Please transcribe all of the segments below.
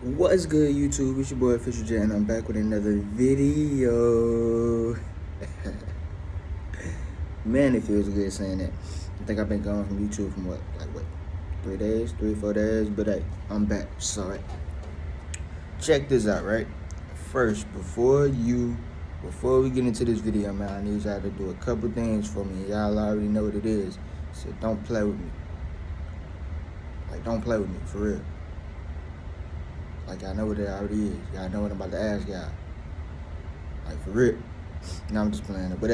What's good, YouTube? It's your boy Official J, and I'm back with another video. Man, it feels good saying that. I think I've been gone from YouTube from what, 3, 4 days? But hey, I'm back. Sorry. Check this out, right? First, before we get into this video, man, I need y'all to do a couple things for me. Y'all already know what it is. So don't play with me. Don't play with me, for real. I know what it already is. Y'all know what I'm about to ask y'all. For real. No, I'm just playing it. But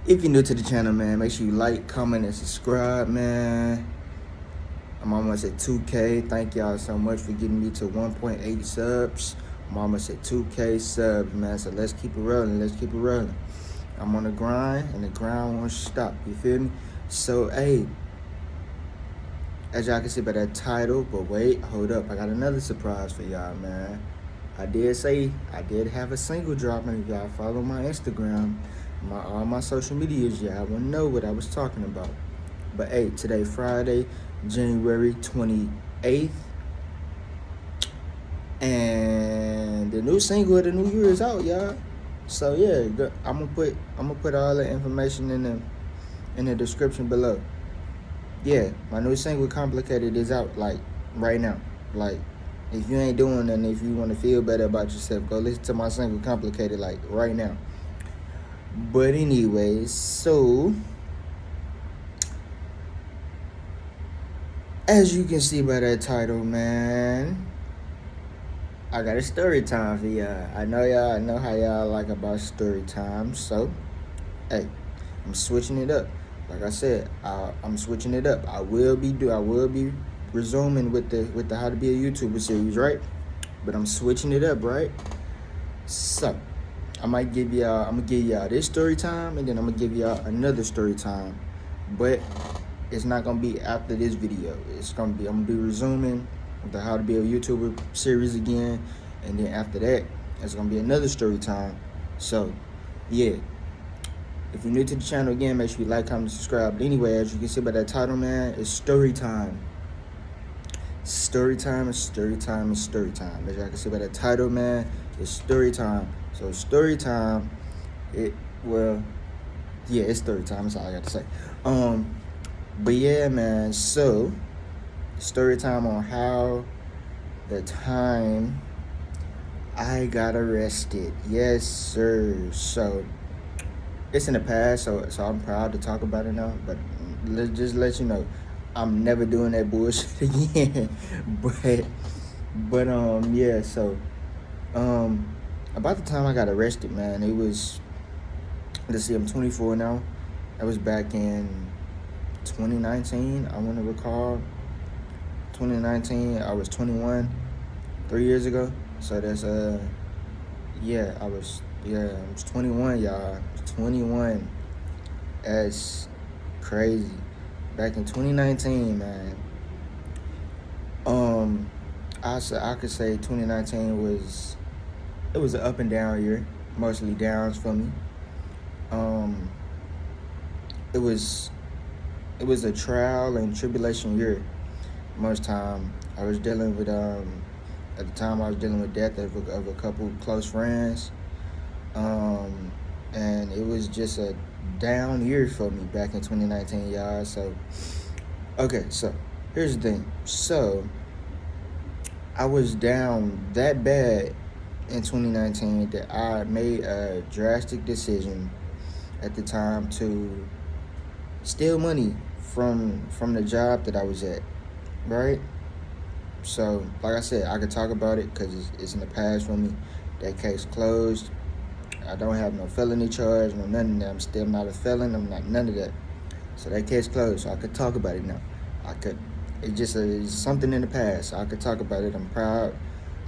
if you're new to the channel, man, make sure you like, comment, and subscribe, man. I'm almost at 2K. Thank y'all so much for getting me to 1.8 subs. I'm almost at 2K subs, man. So let's keep it rolling. I'm on the grind, and the grind won't stop. You feel me? So, hey, as y'all can see by that title, but wait, hold up. I got another surprise for y'all, man. I did say I did have a single dropping. If y'all follow my Instagram, all my social medias, y'all will know what I was talking about. But hey, today Friday, January 28th, and the new single of the new year is out, y'all. So yeah, I'm gonna put all the information in the description below. Yeah, my new single Complicated is out right now. If you ain't doing nothing, if you want to feel better about yourself, go listen to my single Complicated right now. But anyways, so as you can see by that title, man, I got a story time for y'all. I know how y'all like about story time. So hey, I'm switching it up. Like I said, I'm switching it up. I will be resuming with the How to Be a YouTuber series, right? But I'm switching it up, right? So I'm gonna give y'all this story time, and then I'm gonna give y'all another story time. But it's not gonna be after this video. I'm gonna be resuming the How to Be a YouTuber series again, and then after that, it's gonna be another story time. So yeah. If you're new to the channel, again, make sure you like, comment, subscribe. But anyway, as you can see by that title, man, it's story time. Story time. As y'all can see by that title, man, it's story time. So story time, it's story time. That's all I got to say. But yeah, man, so story time on how the time I got arrested. Yes, sir. So it's in the past, so I'm proud to talk about it now. But let's let you know, I'm never doing that bullshit again. but yeah. So about the time I got arrested, man, it was, let's see, I'm 24 now. That was back in 2019. I want to recall 2019. I was 21 3 years ago. So that's I was 21, y'all. 21. That's crazy. Back in 2019, man. I could say 2019 was an up and down year, mostly downs for me. It was a trial and tribulation year. Most time I was dealing with at the time I was dealing with death of a couple close friends. And it was just a down year for me back in 2019, y'all. So, okay, so here's the thing. So, I was down that bad in 2019 that I made a drastic decision at the time to steal money from the job that I was at, right? So, like I said, I could talk about it because it's in the past for me. That case closed. I don't have no felony charge, no none of that. I'm still not a felon. I'm not none of that. So that case closed. So I could talk about it now. It's something in the past. So I could talk about it. I'm proud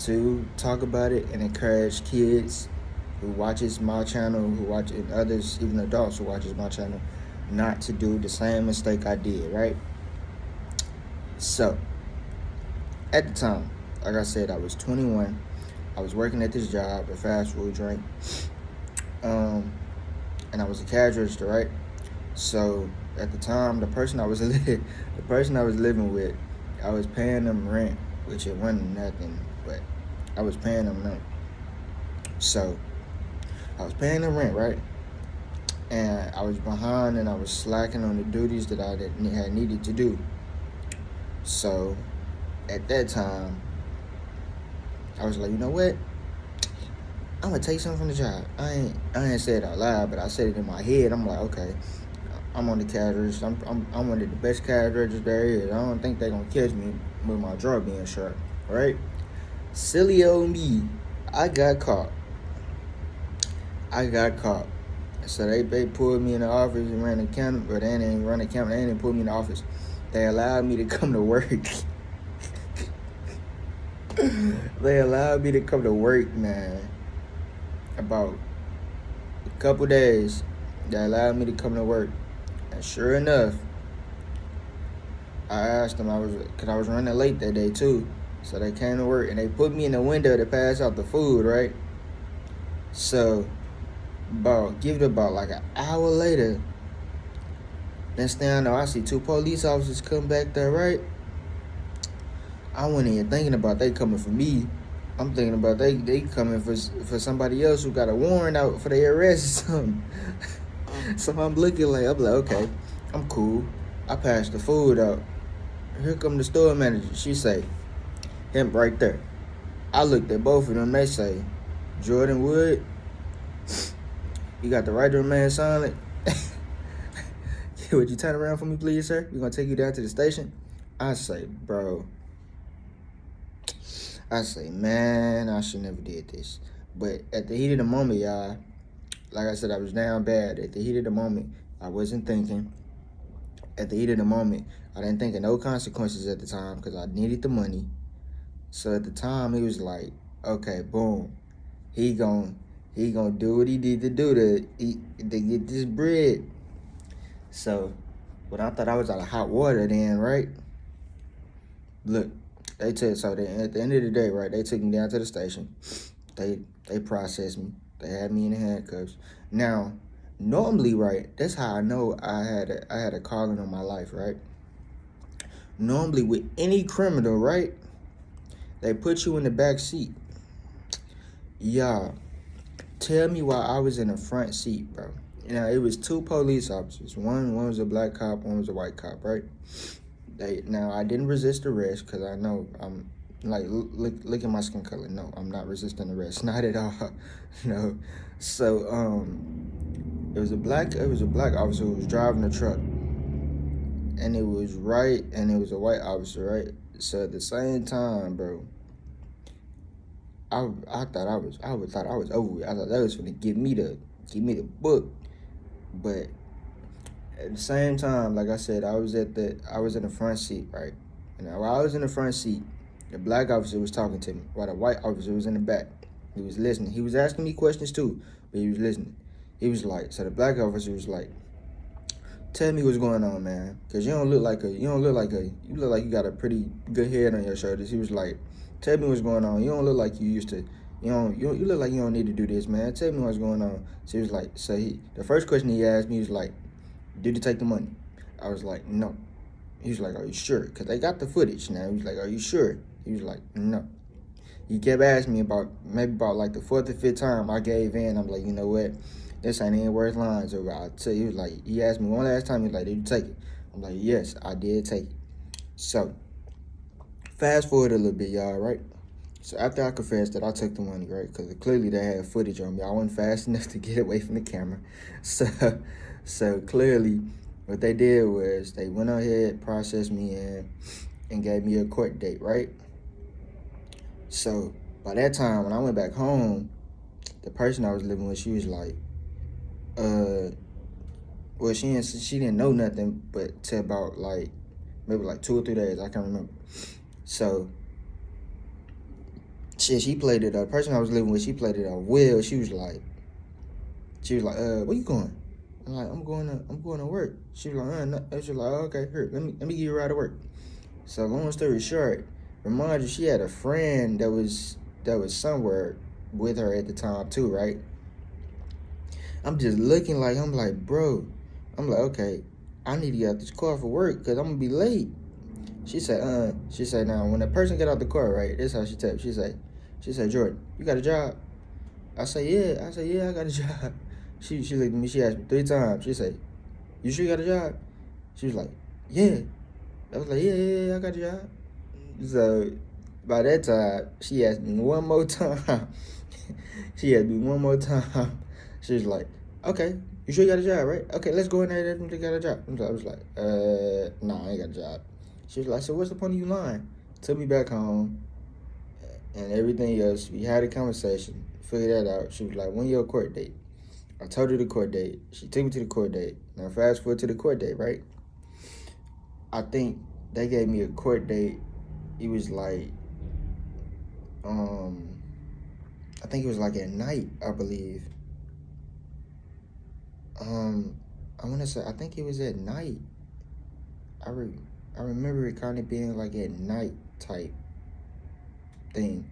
to talk about it and encourage kids who watches my channel, and others, even adults who watches my channel, not to do the same mistake I did, right? So, at the time, like I said, I was 21. I was working at this job, a fast food joint. And I was a cash register, right? So at the time, the person I was living with, I was paying them rent which it wasn't nothing, but I was paying them rent. So I was paying the rent, right? And I was behind and I was slacking on the duties that I had needed to do. So at that time, I was like, you know what? I'm gonna take something from the job. I ain't say it out loud, but I said it in my head. I'm like, okay, I'm on the cash register. I'm one of the best cash registers there is. I don't think they're gonna catch me with my drawer being short, right? Silly old me, I got caught. I got caught. So they pulled me in the office and ran the camera, but they didn't run the camera. They didn't put me in the office. They allowed me to come to work. They allowed me to come to work, man. About a couple days, they allowed me to come to work. And sure enough, I asked them, cause I was running late that day too. So they came to work and they put me in the window to pass out the food, right? So give it about like an hour later, next thing I know, I see 2 police officers come back there, right? I wasn't even thinking about they coming for me. I'm thinking about they coming for somebody else who got a warrant out for their arrest or something. So I'm like, okay, I'm cool. I passed the food out. Here come the store manager. She say, him right there. I looked at both of them. They say, Jordan Wood, you got the right to remain silent. Would you turn around for me, please, sir? We're gonna take you down to the station. I say, bro. I say, man, I should never did this. But at the heat of the moment, y'all, like I said, I was down bad. At the heat of the moment, I wasn't thinking. At the heat of the moment, I didn't think of no consequences at the time because I needed the money. So at the time, he was like, okay, boom. He gon' do what he need to do to get this bread. So, but I thought I was out of hot water then, right? Look, at the end of the day, right, they took me down to the station. They processed me. They had me in the handcuffs. Now, normally, right, that's how I know I had a calling on my life, right? Normally with any criminal, right, they put you in the back seat. Y'all, tell me why I was in the front seat, bro. It was 2 police officers. One was a black cop, one was a white cop, right? I didn't resist arrest because I know I'm like, look at my skin color. No, I'm not resisting arrest, not at all. No. So it was a black officer who was driving the truck, and it was a white officer, right? So at the same time, bro, I thought I was over with. I thought that was gonna give me the book, but at the same time, like I said, I was in the front seat, right? And while I was in the front seat, the black officer was talking to me, while the white officer was in the back. He was listening. He was asking me questions too, but he was listening. He was like, so the black officer was like, tell me what's going on, man, because you look like you got a pretty good head on your shoulders. He was like, tell me what's going on. You don't look like you used to. You look like you don't need to do this, man. Tell me what's going on. So he was like, the first question he asked me was like, did you take the money? I was like, no. He was like, are you sure? Because they got the footage now. He was like, are you sure? He was like, no. He kept asking me about like the 4th or 5th time I gave in. I'm like, you know what? This ain't even worth lying. So I'll tell you, he asked me one last time. He was like, did you take it? I'm like, yes, I did take it. So fast forward a little bit, y'all, right? So after I confessed that I took the money, right? Because clearly they had footage on me. I wasn't fast enough to get away from the camera. So clearly what they did was they went ahead, processed me in, and gave me a court date, right? So by that time, when I went back home, the person I was living with, she was like, well, she didn't know nothing, but to about maybe 2 or 3 days, I can't remember. So she played it. The person I was living with, she played it off well. She was like, where you going? I'm like, I'm going to work. She was like, no. She was like, oh, okay, here, let me give you a ride to work. So long story short, remind you, she had a friend that was somewhere with her at the time too, right? I'm just looking I'm like, bro, I'm like, okay, I need to get out this car for work because I'm gonna be late. She said, now when a person get out the car, right, this is how she tell. She said, Jordan, you got a job? I say, yeah. I say, yeah, I got a job. She looked at me, she asked me 3 times. She said, you sure you got a job? She was like, yeah. I was like, yeah, I got a job. So by that time, she asked me one more time. She asked me one more time. She was like, okay, you sure you got a job, right? Okay, let's go in there and you got a job. I was like, nah, I ain't got a job. She was like, so what's the point of you lying? Took me back home and everything else. We had a conversation, figured that out. She was like, when your court date? I told her the court date. She took me to the court date. Now fast forward to the court date, right? I think they gave me a court date. It was like, I think it was like at night, I believe. I want to say, I think it was at night. I remember it kind of being like at night type thing.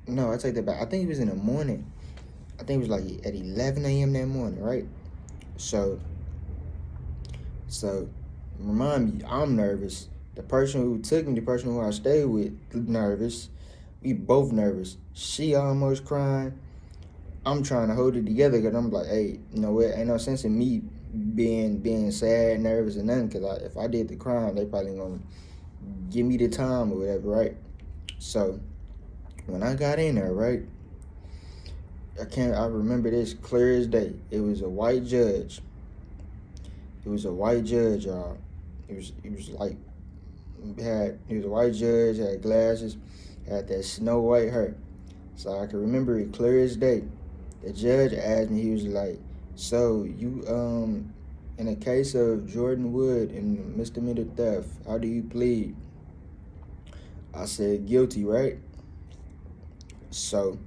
No, I take that back. I think it was in the morning. I think it was like at 11 a.m. that morning, right? So remind me, I'm nervous. The person who took me, the person who I stayed with, nervous. We both nervous. She almost crying. I'm trying to hold it together because I'm like, hey, you know what? Ain't no sense in me being sad, nervous, and nothing. Because if I did the crime, they probably gonna give me the time or whatever, right? So when I got in there, right, I remember this clear as day. It was a white judge. It was a white judge, y'all. He was a white judge, had glasses, had that snow white hair. So I can remember it clear as day. The judge asked me, he was like, so you, in a case of Jordan Wood and misdemeanor theft, how do you plead? I said guilty, right? So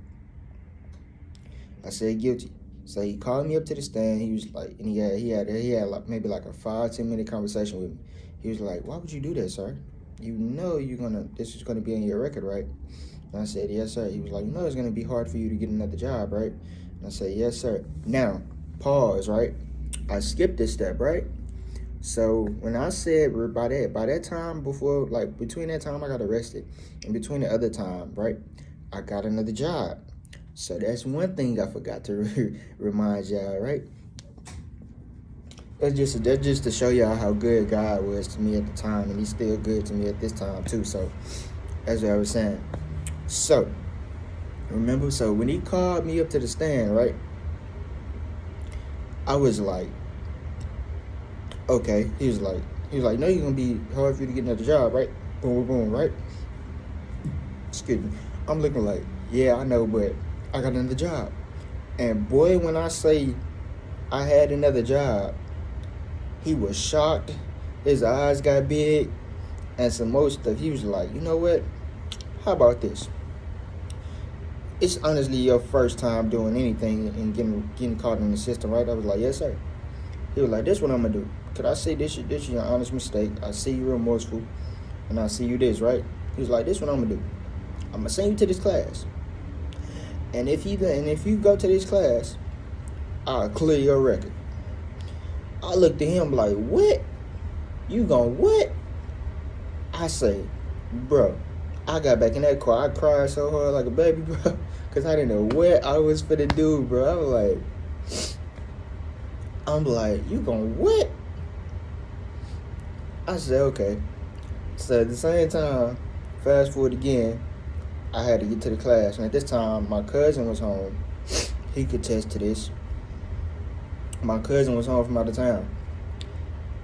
I said guilty. So he called me up to the stand. He was like, and he had like maybe like a 5-10 minute conversation with me. He was like, why would you do that, sir? You know this is gonna be on your record, right? And I said, yes, sir. He was like, you know it's gonna be hard for you to get another job, right? And I said, yes, sir. Now, pause, right? I skipped this step, right? So when I said by that time before, like between that time I got arrested and between the other time, right, I got another job. So that's one thing I forgot to remind y'all, right? That's just to show y'all how good God was to me at the time, and He's still good to me at this time too. So that's what I was saying. So remember, so when he called me up to the stand, right, I was like, okay. He was like, no, you're gonna be hard for you to get another job, right? Boom, boom, right? Excuse me. I'm looking like, yeah, I know, but I got another job. And boy, when I say I had another job, he was shocked. His eyes got big and some more stuff. He was like, you know what? How about this? It's honestly your first time doing anything and getting caught in the system, right? I was like, yes, sir. He was like, this what I'm gonna do. Could I say this is your honest mistake? I see you remorseful, and I see you this, right? He was like, this what I'm gonna do. I'm gonna send you to this class. And if you go to this class, I'll clear your record. I looked at him like, what? You gonna what? I say, bro, I got back in that car. I cried so hard like a baby, bro, because I didn't know what I was finna do, bro. I'm like, you gonna what? I said, okay. So at the same time, fast forward again, I had to get to the class. And at this time, my cousin was home. He could attest to this. My cousin was home from out of town.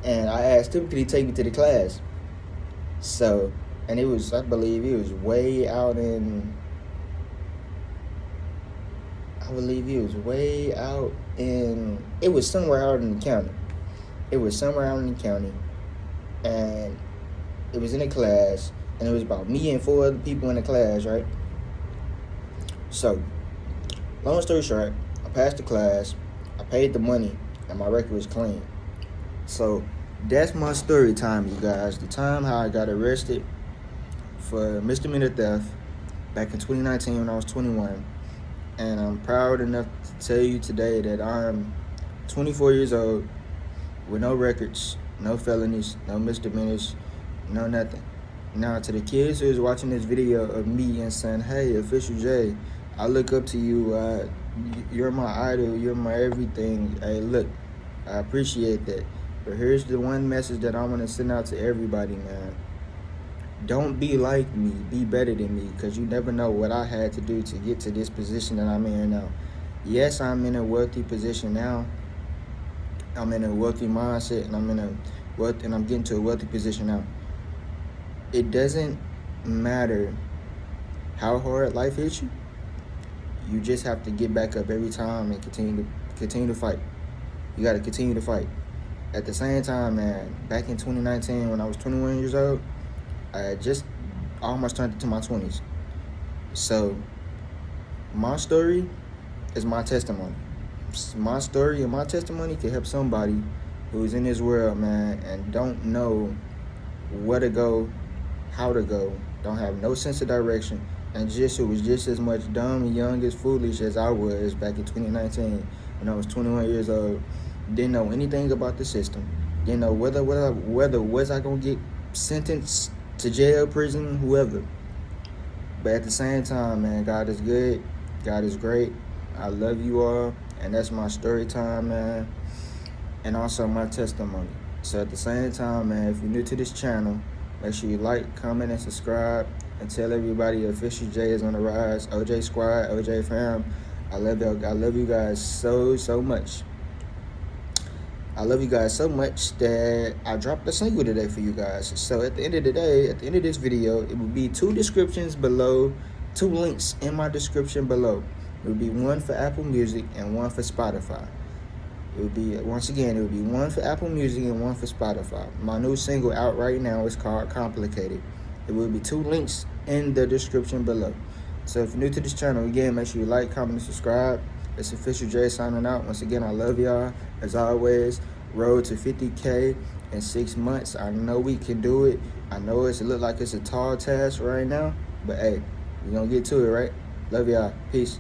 And I asked him, could he take me to the class? So, and I believe it was way out in, it was somewhere out in the county. And it was in a class, and it was about me and 4 other people in the class, right? So, long story short, I passed the class, I paid the money, and my record was clean. So, that's my story time, you guys. The time how I got arrested for misdemeanor theft back in 2019 when I was 21. And I'm proud enough to tell you today that I'm 24 years old with no records, No felonies, no misdemeanors, no nothing. Now, to the kids who is watching this video of me and saying, hey, Official J, I look up to you. You're my idol. You're my everything. Hey, look, I appreciate that. But here's the one message that I want to send out to everybody, man. Don't be like me. Be better than me, because you never know what I had to do to get to this position that I'm in now. Yes, I'm in a wealthy position now. I'm in a wealthy mindset, and I'm getting to a wealthy position now. It doesn't matter how hard life hits you. You just have to get back up every time and continue to fight. You got to continue to fight. At the same time, man, back in 2019 when I was 21 years old, I had just almost turned into my 20s. So my story is my testimony. My story and my testimony can help somebody who's in this world, man, and don't know where to go, how to go, don't have no sense of direction, and who was just as much dumb and young as foolish as I was back in 2019 when I was 21 years old. Didn't know anything about the system. Didn't know whether was I gonna get sentenced to jail, prison, whoever. But at the same time, man, God is good. God is great. I love you all, and that's my story time, man, and also my testimony. So at the same time, man, if you're new to this channel, make sure you like, comment, and subscribe, and tell everybody Official J is on the rise. OJ Squad, OJ Fam. I love y'all. I love you guys so much. I love you guys so much that I dropped a single today for you guys. So at the end of the day, at the end of this video, it will be two descriptions below, two links in my description below. It will be one for Apple Music and one for Spotify. It would be, once again, it would be one for Apple Music and one for Spotify. My new single out right now is called Complicated. It will be two links in the description below. So if you're new to this channel, again, make sure you like, comment, and subscribe. It's Official J signing out. Once again, I love y'all. As always, road to 50K in 6 months. I know we can do it. I know it look like it's a tall task right now, but hey, we're going to get to it, right? Love y'all. Peace.